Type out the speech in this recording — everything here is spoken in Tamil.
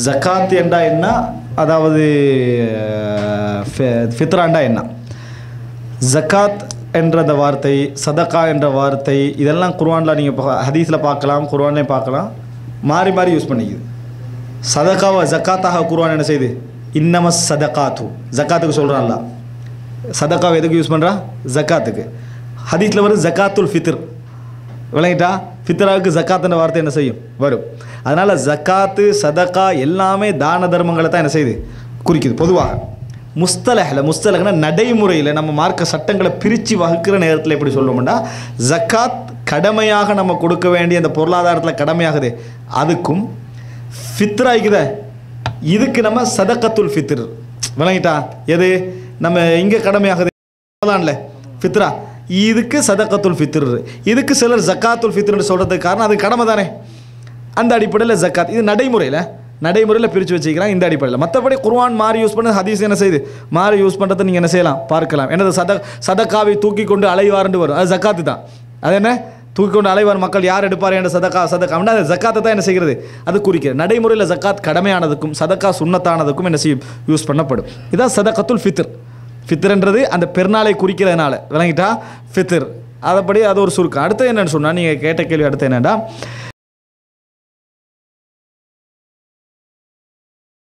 ஜக்காத் என்றா என்ன, அதாவது ஃபித்ராண்டா என்ன. ஜக்காத் என்ற அந்த வார்த்தை, சதகா என்ற வார்த்தை, இதெல்லாம் குர்ஆனில் நீங்கள் ஹதீஸில் பார்க்கலாம், குர்ஆன்லேயும் பார்க்கலாம், மாறி மாறி யூஸ் பண்ணிக்குது. சதகாவை ஜக்காத்தாக குர்ஆன் என்ன செய்யுது, இன்னமஸ் சதகாத்து, ஜக்காத்துக்கு சொல்கிறான்ல. சதகாவை எதுக்கு யூஸ் பண்ணுறா, ஜக்காத்துக்கு. ஹதீஸில் வரும் ஜக்காத்துல் ஃபித்ர், விளங்கிட்டா, ஃபித்ராவுக்கு ஜக்காத்துன்ற வார்த்தை என்ன செய்யும், வரும். அதனால் ஜக்காத்து சதகா எல்லாமே தான தர்மங்களை தான் என்ன செய்யுது, குறிக்குது. பொதுவாக முஸ்தலஹ்னா நடைமுறையில் நம்ம மார்க்க சட்டங்களை பிரித்து வகுக்கிற நேரத்தில் எப்படி சொல்லுவோம்னா, ஜக்காத் கடமையாக நம்ம கொடுக்க வேண்டிய அந்த பொருளாதாரத்தில் கடமையாகுது, அதுக்கும் ஃபித்ராய்க்குத இதுக்கு நம்ம சதகத்துல் ஃபித்ர், விளங்கிட்டா, எது நம்ம இங்கே கடமையாகுது ஃபித்ரா, இதுக்கு சதகத்துல் ஃபித்ர், இதுக்கு சிலர் ஜக்காத்துல் ஃபித்ர்னு சொல்கிறதுக்கு காரணம் அது கடமை தானே. அந்த அடிப்படையில் ஜக்காத் இது நடைமுறையில் பிரித்து வச்சுக்கிறாங்க இந்த அடிப்படையில். மற்றபடி குர்ஆன் மாறி யூஸ் பண்ண, ஹதீஸ் என்ன செய்யுது மாறி யூஸ் பண்ணுறதை நீங்கள் என்ன செய்யலாம், பார்க்கலாம். என்னது சதக்காவை தூக்கி கொண்டு அலைவார்ன்னு வரும், அது ஜக்காத்து தான். அது என்ன, தூக்கி கொண்டு அலைவார் மக்கள் யார் எடுப்பார் என்ற சதக்கா அப்படின்னா அது ஜக்காத்தை தான் என்ன செய்கிறது, அது குறிக்கிறது. நடைமுறையில் ஜக்காத் கடமையானதுக்கும் சதக்கா சுன்னத்தானதுக்கும் என்ன செய்யும், யூஸ் பண்ணப்படும். இதான் சதகத்துல் ஃபித்ர். ஃபித்ர்ன்றது அந்த பெருநாளை குறிக்கிறதுனால, விளங்கிட்டா, ஃபித்ர். அதைப்படி அது ஒரு சுருக்கம். அடுத்து என்னென்னு சொன்னால், நீங்கள் கேட்ட கேள்வி அடுத்து என்னென்னா,